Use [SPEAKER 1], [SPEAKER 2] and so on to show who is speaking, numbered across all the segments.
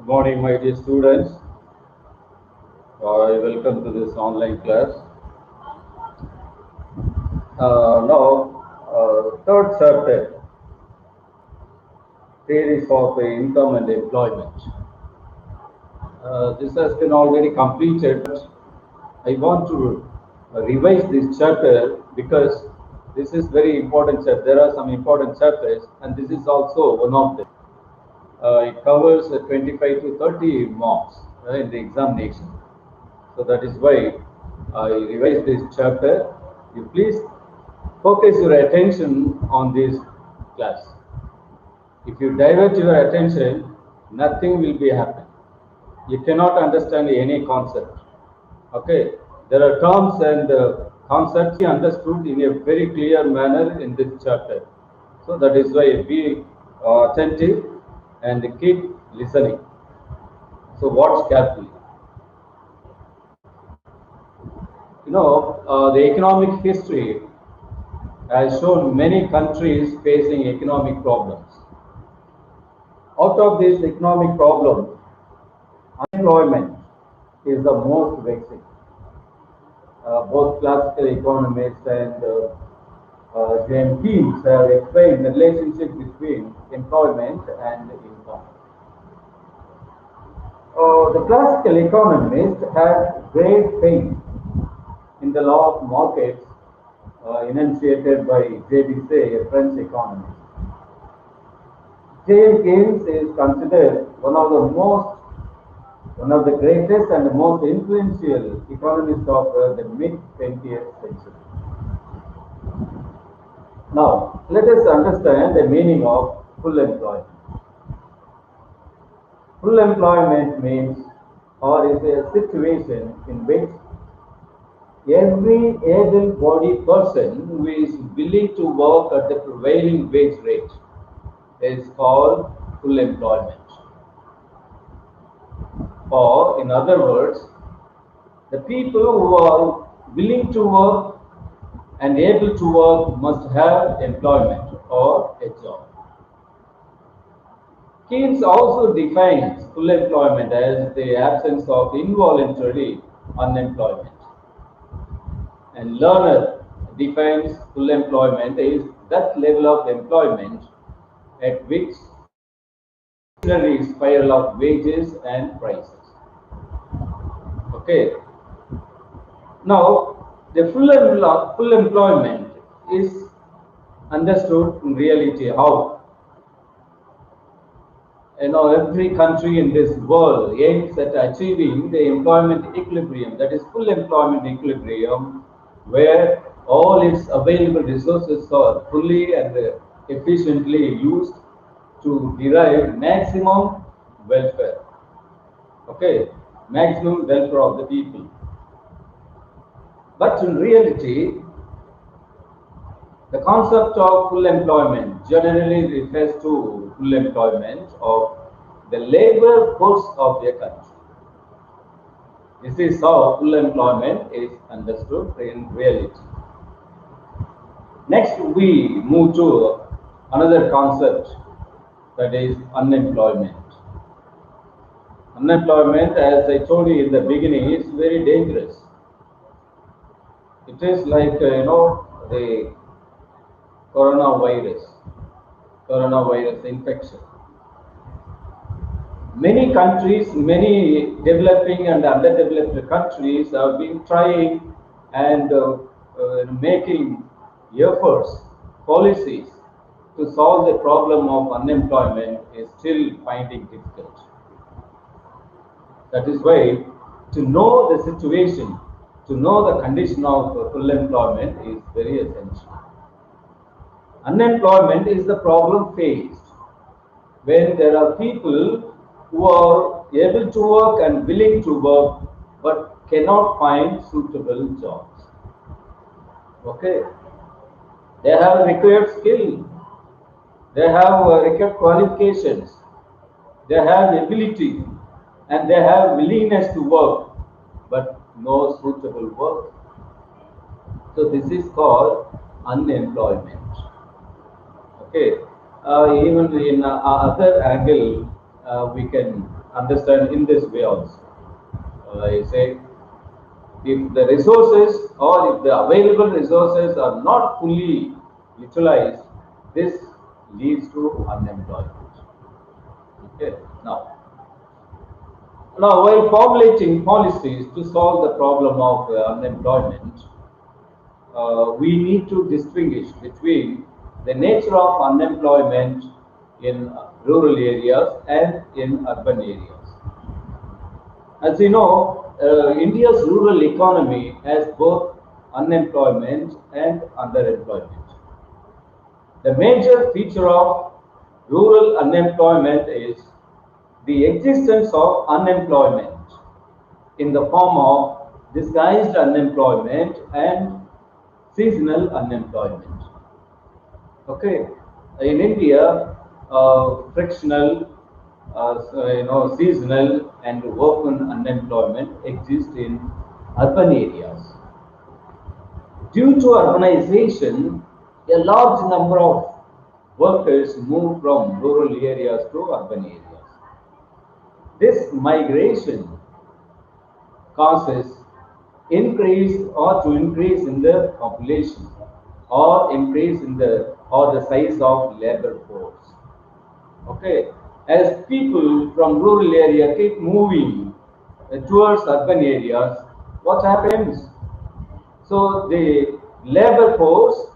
[SPEAKER 1] Morning, my dear students. Welcome to this online class. Third chapter, theories of income and employment. This has been already completed, but I want to revise this chapter because this is very important chapter. There are some important chapters, and this is also one of them. It covers 25 to 30 marks in the examination. So that is why I revised this chapter. You please focus your attention on this class. If you divert your attention, nothing will be happening. You cannot understand any concept. Okay, there are terms and concepts understood in a very clear manner in this chapter. So that is why be attentive and keep listening. So watch carefully. The economic history has shown many countries facing economic problems. Out of this economic problem, unemployment is the most vexing. Both classical economists and James Keynes have explained the relationship between employment and income. The classical economists had great faith in the law of markets enunciated by J.B. a French economist. James Keynes is considered one of the greatest and most influential economists of the mid-20th century. Now, let us understand the meaning of full employment. Full employment means or is a situation in which every able-bodied person who is willing to work at the prevailing wage rate is called full employment. Or, in other words, the people who are willing to work and able to work must have employment or a job. Keynes also defines full employment as the absence of involuntary unemployment. And Lerner defines full employment as that level of employment at which spiral of wages and prices. Okay. Now, the full employment is understood in reality how every country in this world aims at achieving the employment equilibrium, that is full employment equilibrium, where all its available resources are fully and efficiently used to derive maximum welfare. Okay, maximum welfare of the people. But in reality, the concept of full employment generally refers to full employment of the labor force of a country. This is how full employment is understood in reality. Next, we move to another concept, that is unemployment. Unemployment, as I told you in the beginning, is very dangerous. It is like the coronavirus infection. Many countries, many developing and underdeveloped countries have been trying and making efforts, policies to solve the problem of unemployment is still finding difficult. That is why to know the situation, to know the condition of full employment is very essential. Unemployment is the problem faced when there are people who are able to work and willing to work but cannot find suitable jobs. Okay, they have required skill, they have required qualifications, they have ability, and they have willingness to work but no suitable work. So this is called unemployment. Okay, even in other angle, we can understand in this way also. I say, if the resources or if the available resources are not fully utilized, this leads to unemployment. Okay. Now, while formulating policies to solve the problem of unemployment, we need to distinguish between the nature of unemployment in rural areas and in urban areas. As you know, India's rural economy has both unemployment and underemployment. The major feature of rural unemployment is the existence of unemployment in the form of disguised unemployment and seasonal unemployment. Okay, in India, frictional, seasonal and open unemployment exist in urban areas. Due to urbanization, a large number of workers move from rural areas to urban areas. This migration causes increase in the population or increase in the size of labor force. Okay, as people from rural area keep moving towards urban areas, what happens? So the labor force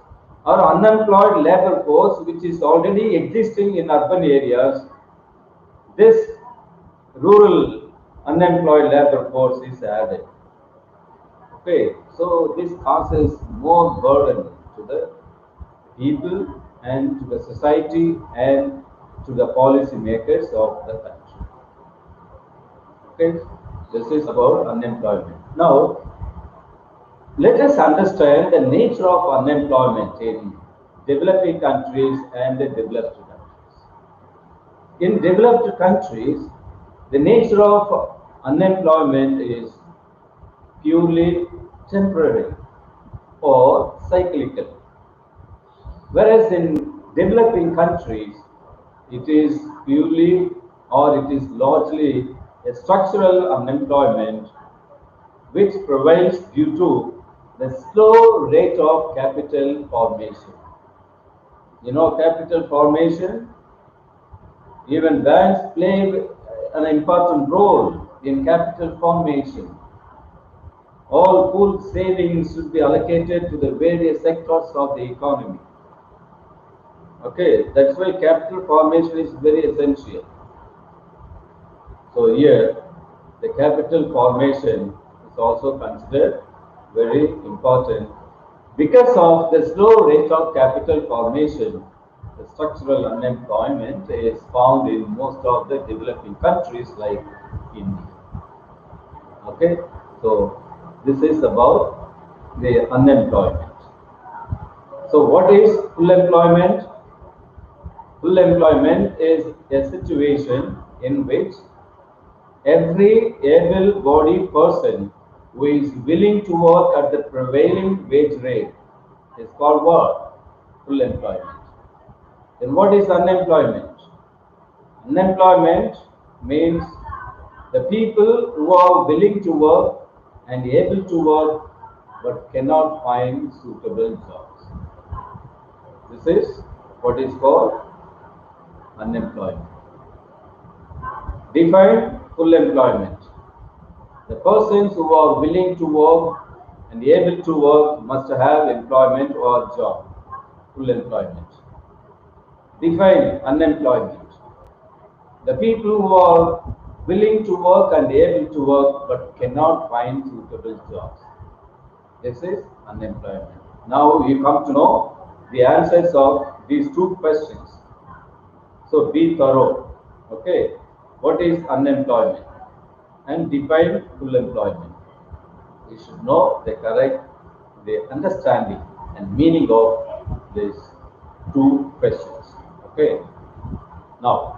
[SPEAKER 1] or unemployed labor force, which is already existing in urban areas, this rural unemployed labor force is added. Okay, so this causes more burden to the people and to the society and to the policy makers of the country. Okay, this is about unemployment. Now, let us understand the nature of unemployment in developing countries and the developed countries. In developed countries, the nature of unemployment is purely temporary or cyclical, whereas in developing countries, it is purely or it is largely a structural unemployment which prevails due to the slow rate of capital formation. You know, capital formation, even banks play an important role in capital formation. All pooled savings should be allocated to the various sectors of the economy. Okay, that's why capital formation is very essential. So here, the capital formation is also considered very important. Because of the slow rate of capital formation, the structural unemployment is found in most of the developing countries like India. Okay, so this is about the unemployment. So what is full employment? Full employment is a situation in which every able-bodied person who is willing to work at the prevailing wage rate is called what? Full employment. Then what is unemployment? Unemployment means the people who are willing to work and able to work but cannot find suitable jobs. This is what is called unemployment. Define full employment. The persons who are willing to work and able to work must have employment or job. Full employment. Define unemployment. The people who are willing to work and able to work but cannot find suitable jobs. This is unemployment. Now you come to know the answers of these two questions. So be thorough. Okay. What is unemployment? And define full employment. You should know the understanding and meaning of these two questions. Okay. Now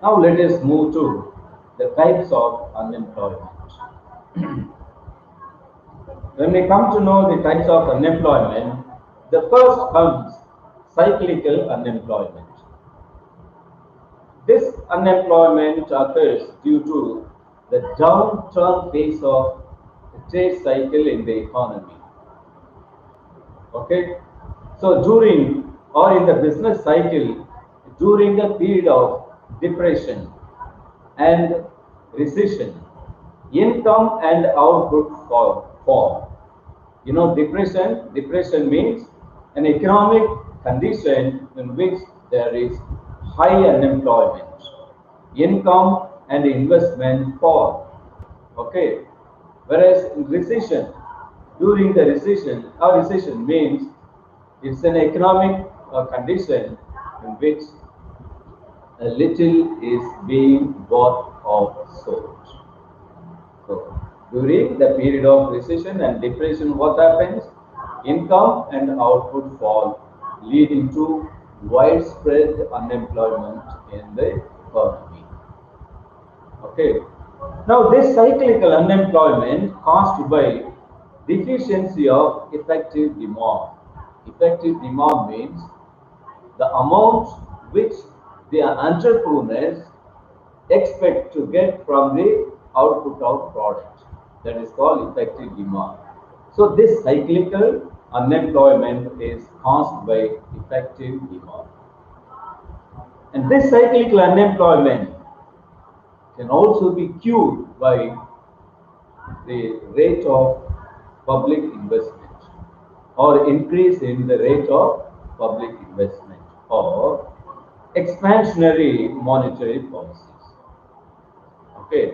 [SPEAKER 1] let us move to the types of unemployment. When we come to know the types of unemployment, the first comes cyclical unemployment. This unemployment occurs due to the downturn phase of the trade cycle in the economy. Okay, so during or in the business cycle, during the period of depression and recession, income and output fall. Depression means an economic condition in which there is high unemployment, income and investment fall. Okay, whereas in recession, during the recession, a recession means it's an economic condition in which a little is being bought or sold. So during the period of recession and depression, what happens? Income and output fall, leading to widespread unemployment in the economy. Okay. Now this cyclical unemployment caused by deficiency of effective demand. Effective demand means the amount which the entrepreneurs expect to get from the output of product. That is called effective demand. So this cyclical unemployment is caused by effective demand. And this cyclical unemployment can also be cured by the rate of public investment or increase in the rate of public investment or expansionary monetary policies. Okay,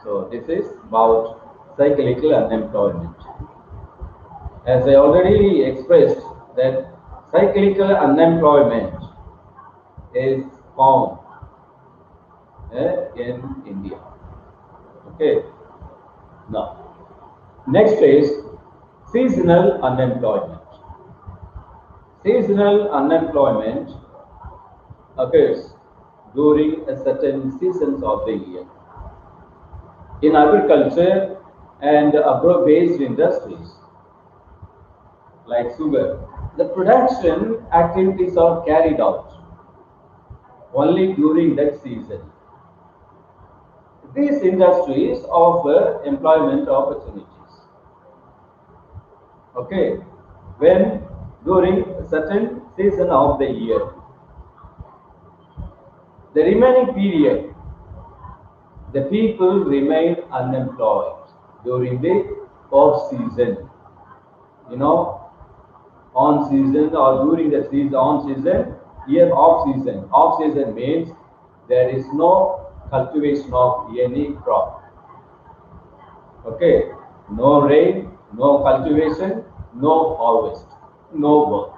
[SPEAKER 1] so this is about cyclical unemployment. As I already expressed that cyclical unemployment is found in India. Okay, now next is seasonal unemployment. Seasonal unemployment occurs during a certain seasons of the year. In agriculture and agro-based industries like sugar, the production activities are carried out only during that season. These industries offer employment opportunities. Okay, when during a certain season of the year, the remaining period, the people remain unemployed during the off season. On season or during the season, on season, year off season. Off season means there is no cultivation of any crop. Okay, no rain, no cultivation, no harvest, no work.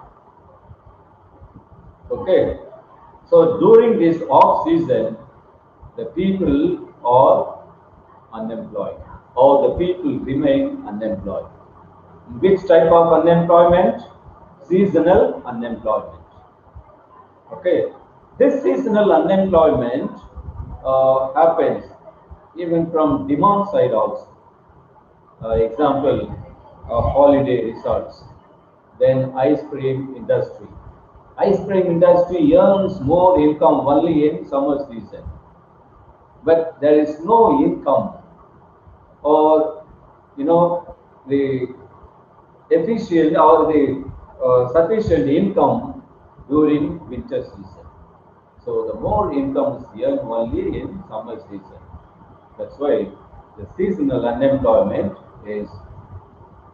[SPEAKER 1] Okay, so during this off season, the people are unemployed or the people remain unemployed. Which type of unemployment? Seasonal unemployment. Okay, this seasonal unemployment happens even from demand side also. Example, holiday resorts, then ice cream industry. Ice cream industry earns more income only in summer season, but there is no income or the efficient or the sufficient income during winter season. So the more income is earned only in summer season. That's why the seasonal unemployment is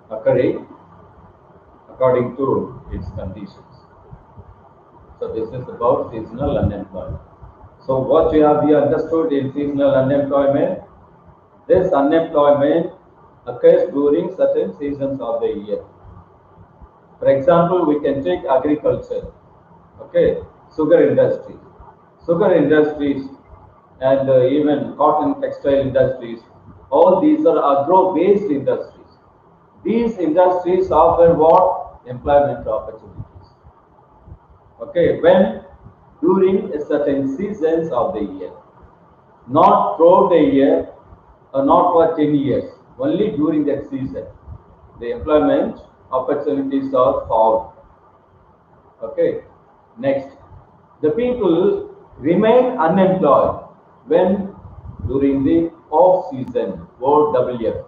[SPEAKER 1] occurring according to its conditions. So this is about seasonal unemployment. So what we understood in seasonal unemployment, this unemployment occurs during certain seasons of the year. For example, we can take agriculture, okay, sugar industries, and even cotton textile industries. All these are agro-based industries. These industries offer what? Employment opportunities. Okay, when during a certain seasons of the year, not throughout the year or not for 10 years, only during that season, the employment opportunities are found. Okay, next, the people remain unemployed when during the off season, OWF.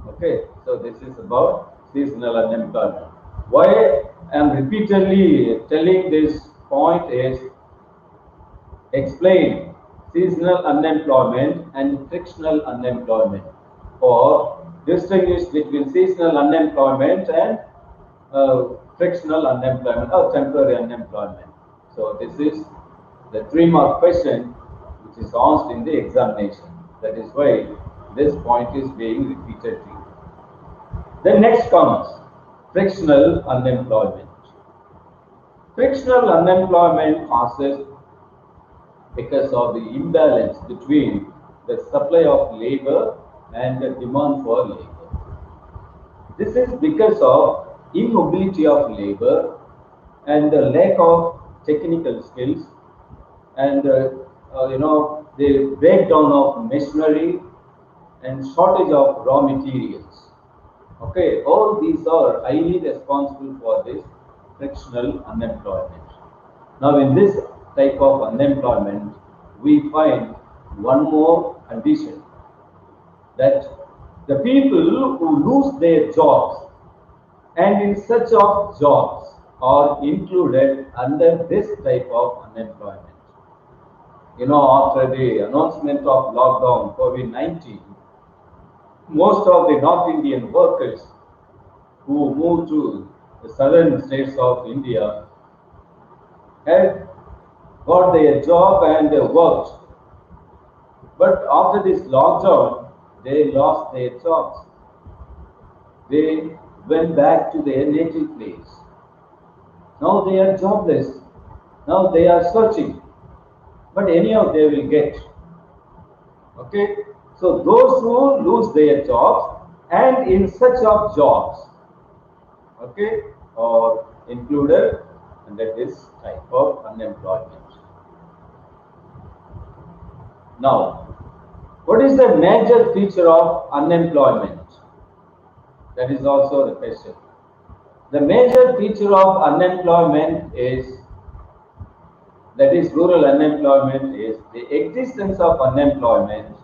[SPEAKER 1] Okay, so this is about seasonal unemployment. Why I am repeatedly telling this point is explain seasonal unemployment and frictional unemployment, or distinguish between seasonal unemployment and frictional unemployment or temporary unemployment. So this is the 3-mark question which is asked in the examination. That is why this point is being repeated to you. Then next comes frictional unemployment. Frictional unemployment causes because of the imbalance between the supply of labor and the demand for labor. This is because of immobility of labor and the lack of technical skills and the breakdown of machinery and shortage of raw materials. Okay, all these are highly responsible for this frictional unemployment. Now, in this type of unemployment, we find one more condition, that the people who lose their jobs and in search of jobs are included under this type of unemployment. After the announcement of lockdown COVID-19, most of the North Indian workers who moved to the southern states of India had got their job and worked. But after this lockdown, they lost their jobs. They went back to their native place. Now they are jobless. Now they are searching. But anyhow, they will get. Okay? So those who lose their jobs and in search of jobs, okay, are included under this type of unemployment. Now, what is the major feature of unemployment? That is also the question. The major feature of unemployment is, that is rural unemployment, is the existence of unemployment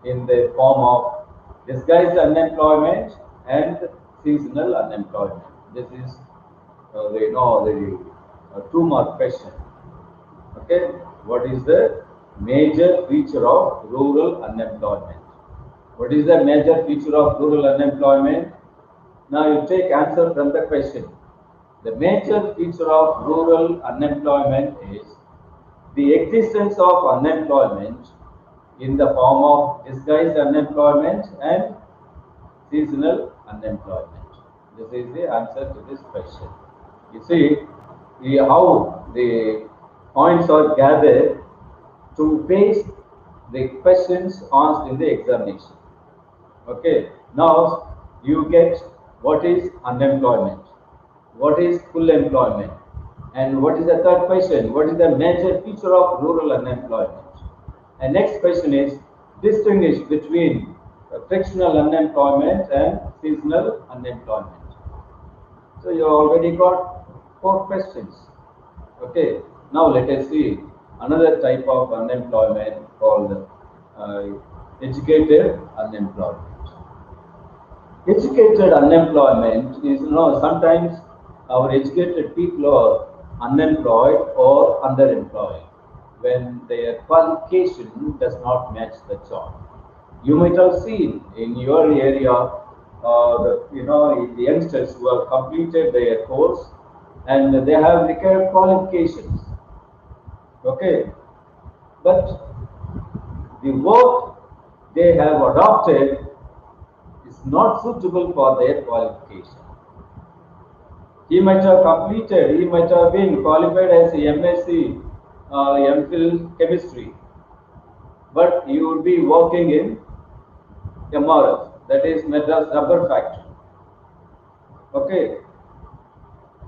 [SPEAKER 1] in the form of disguised unemployment and seasonal unemployment. This is the 2-mark question. Okay, what is the major feature of rural unemployment? What is the major feature of rural unemployment? Now you take answer from the question. The major feature of rural unemployment is the existence of unemployment in the form of disguised unemployment and seasonal unemployment. This is the answer to this question. You see how the points are gathered to face the questions asked in the examination. Okay, now you get what is unemployment, what is full employment, and what is the third question, what is the major feature of rural unemployment. And next question is distinguish between frictional unemployment and seasonal unemployment. So you already got 4 questions. Okay, now let us see another type of unemployment called educated unemployment. Educated unemployment is, sometimes our educated people are unemployed or underemployed when their qualification does not match the job. You might have seen in your area, the youngsters who have completed their course and they have required qualifications. Okay, but the work they have adopted is not suitable for their qualification. He might have completed, he might have been qualified as a MSc, MPhil chemistry, but he would be working in MRF, that is Madras Rubber Factory. Okay,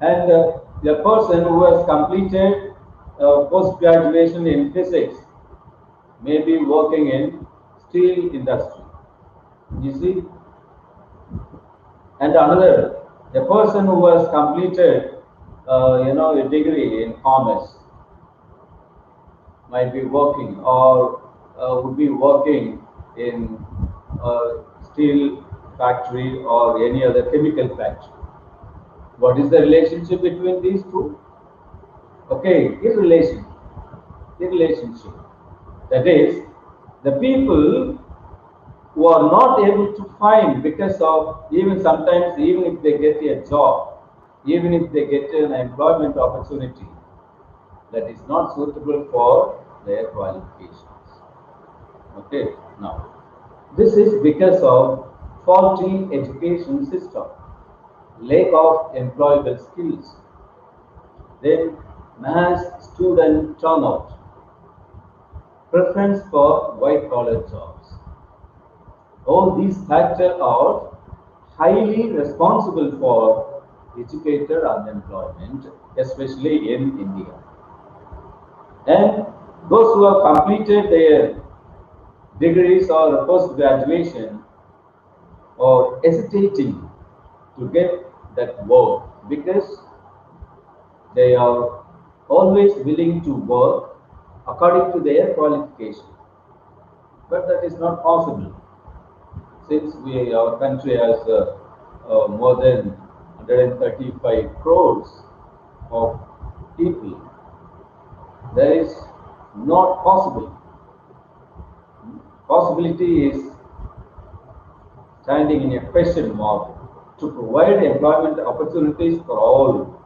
[SPEAKER 1] and a person who has completed post graduation in physics may be working in steel industry. You see, and another, a person who has completed a degree in commerce might be working or would be working in a steel factory or any other chemical factory. What is the relationship between these two? Okay, irrelationship. That is, the people who are not able to find because of even sometimes even if they get a job, even if they get an employment opportunity that is not suitable for their qualifications. Okay, now this is because of faulty education system, lack of employable skills, then mass student turnout, preference for white collar jobs. All these factors are highly responsible for educated unemployment, especially in India. And those who have completed their degrees or post graduation are hesitating to get that work because they are always willing to work according to their qualification. But that is not possible since our country has more than 135 crores of people. There is not possible. Possibility is standing in a question mark to provide employment opportunities for all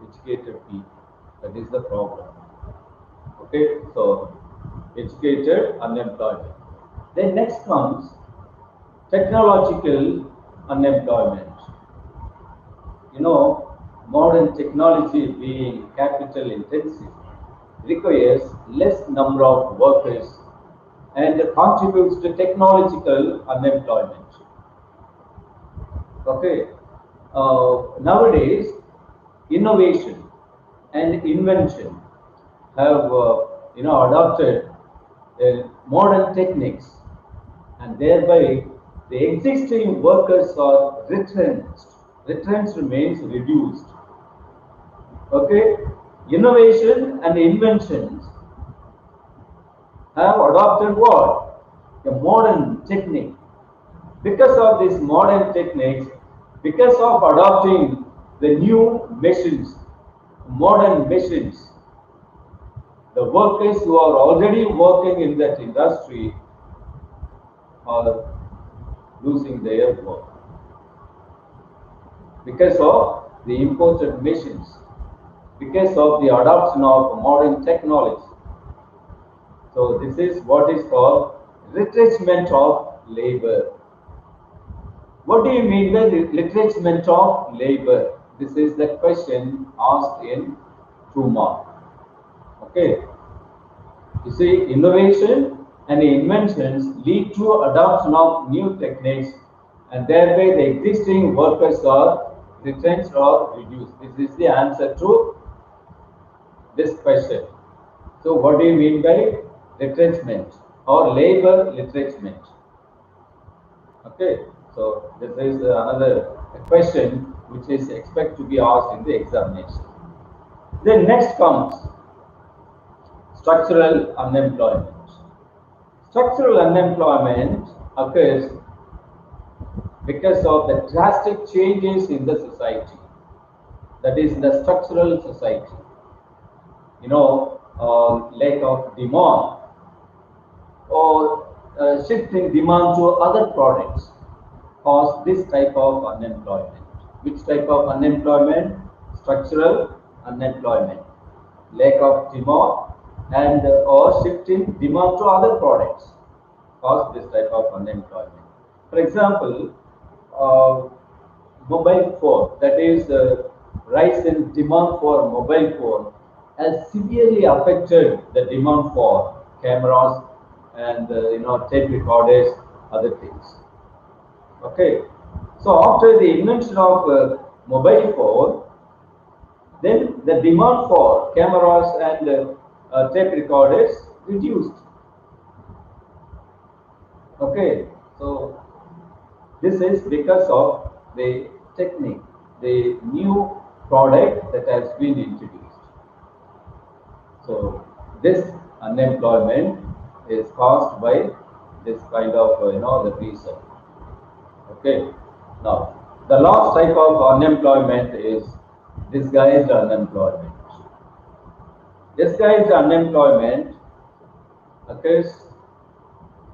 [SPEAKER 1] educated people. That is the problem. Okay, so educated unemployment. Then next comes technological unemployment. Modern technology being capital intensive requires less number of workers and contributes to technological unemployment. Okay, nowadays innovation and invention have adopted modern techniques, and thereby the existing workers are retrenched. Retrenched means reduced. Okay, innovation and inventions have adopted what? A modern technique. Because of these modern techniques, because of adopting the new machines, modern machines, the workers who are already working in that industry are losing their work because of the imported machines, because of the adoption of modern technology. So this is what is called retrenchment of labor. What do you mean by retrenchment of labor? This is the question asked in 2 mark. Okay. You see, innovation and inventions lead to adoption of new techniques, and thereby the existing workers are retrenched or reduced. This is the answer to this question. So what do you mean by retrenchment or labor retrenchment? Okay, so this is another question which is expected to be asked in the examination. Then next comes structural unemployment. Structural unemployment occurs because of the drastic changes in the society. That is the structural society. Lack of demand or shifting demand to other products cause this type of unemployment. Which type of unemployment? Structural unemployment. Lack of demand and or shifting demand to other products cause this type of unemployment. For example, mobile phone, that is rise in demand for mobile phone has severely affected the demand for cameras and tape recorders, other things. Okay, so after the invention of mobile phone, then the demand for cameras and tape recorders reduced. Okay, so this is because of the technique, the new product that has been introduced. So this unemployment is caused by this kind of the reason. Okay. Now, the last type of unemployment is disguised unemployment. Disguised unemployment occurs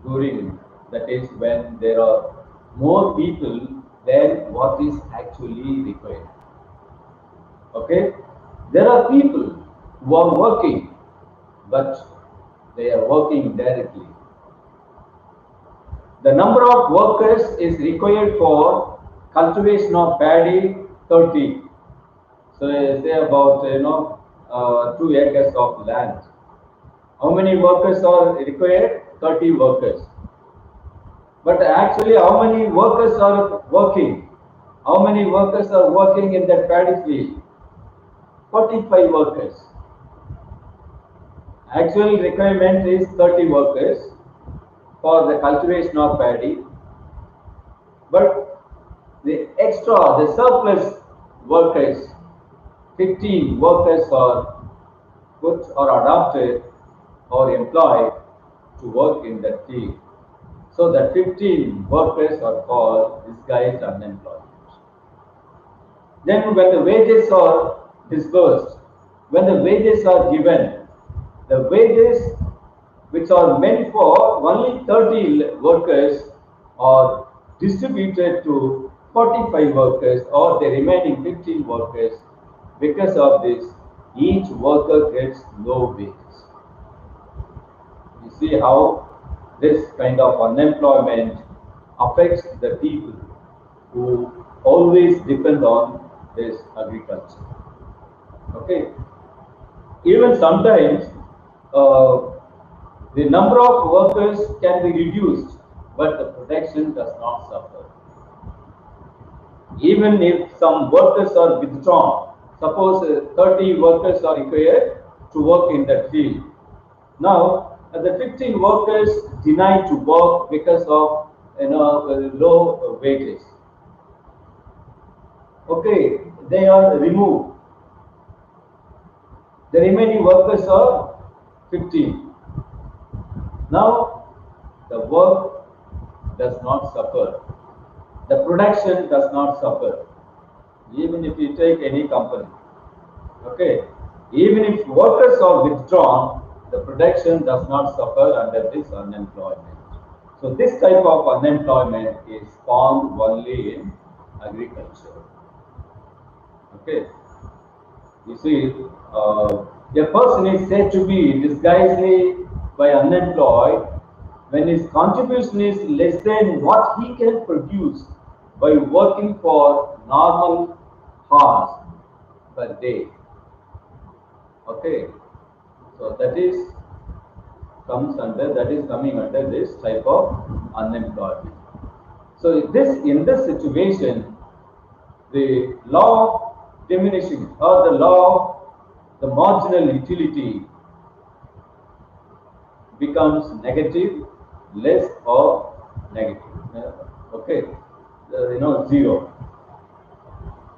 [SPEAKER 1] during, that is when there are more people than what is actually required. Okay, there are people who are working, but they are working directly. The number of workers is required for cultivation of paddy 30. So say about 2 acres of land. How many workers are required? 30 workers. But actually, how many workers are working? How many workers are working in that paddy field? 45 workers. Actual requirement is 30 workers for the cultivation of paddy. But the extra, the surplus workers, 15 workers are put or adopted or employed to work in that field. So the 15 workers are called disguised unemployment. Then when the wages are disbursed, when the wages are given, the wages which are meant for only 30 workers are distributed to 45 workers or the remaining 15 workers. Because of this, each worker gets low wages. You see how this kind of unemployment affects the people who always depend on this agriculture. Okay. Even sometimes the number of workers can be reduced, but the production does not suffer. Even if some workers are withdrawn, suppose 30 workers are required to work in that field. Now, the 15 workers denied to work because of low wages. Okay, they are removed. The remaining workers are 15. Now, the work does not suffer. The production does not suffer. Even if you take any company. Okay, even if workers are withdrawn, the production does not suffer under this unemployment. So this type of unemployment is found only in agriculture. Okay, you see, a person is said to be disguisedly by unemployed when his contribution is less than what he can produce by working for normal hours per day. Okay, so that is coming under this type of unemployment. So in this situation, the law of diminishing or the law of the marginal utility becomes negative, less or negative. Okay, zero.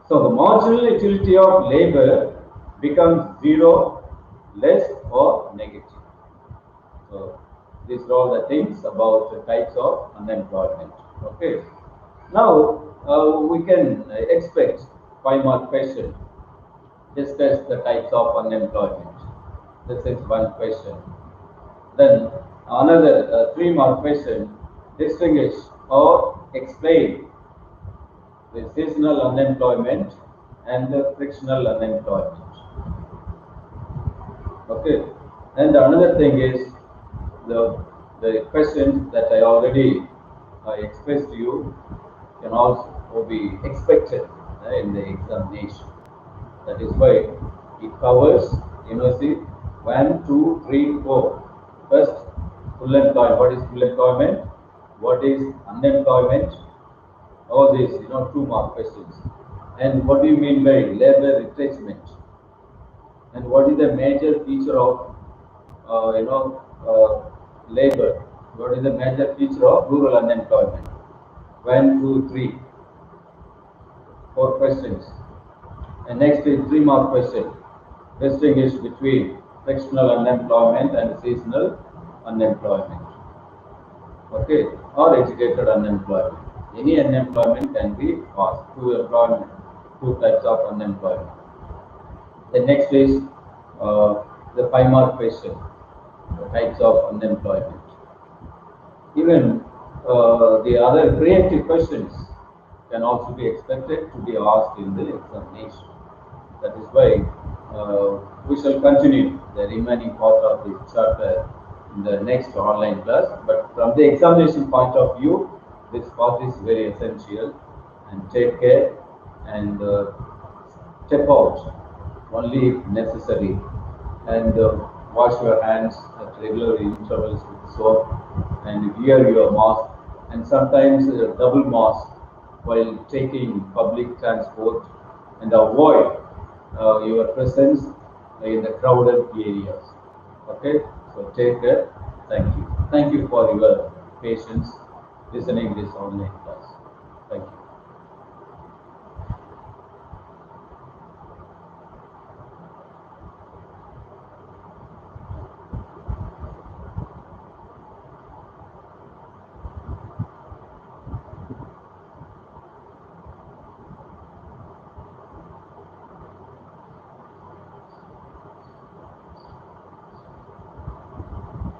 [SPEAKER 1] So the marginal utility of labor becomes zero, less or negative. So these are all the things about the types of unemployment. Okay. Now we can expect 5-mark question. Discuss the types of unemployment. This is one question. Then another 3-mark question. Distinguish or explain the seasonal unemployment and the frictional unemployment. Okay. And another thing is the questions that I already expressed to you can also be expected in the examination. That is why it covers, see, 1, 2, 3, 4. First, full employment. What is full employment? What is unemployment? All these, 2-mark questions. And what do you mean by labor retrenchment? And what is the major feature of, labor? What is the major feature of rural unemployment? 1, 2, 3, 4 questions. And next is 3-mark question. Distinguish between fractional unemployment and seasonal unemployment. Okay, or educated unemployment. Any unemployment can be caused. Two types of unemployment. The next is the 5 mark question, the types of unemployment. Even the other creative questions can also be expected to be asked in the examination. That is why we shall continue the remaining part of this chapter in the next online class. But from the examination point of view, this part is very essential. And take care and step out only if necessary, and wash your hands at regular intervals with soap, and wear your mask, and sometimes double mask while taking public transport, and avoid your presence in the crowded areas. Okay, so take care. Thank you. Thank you for your patience listening this online class. Thank you.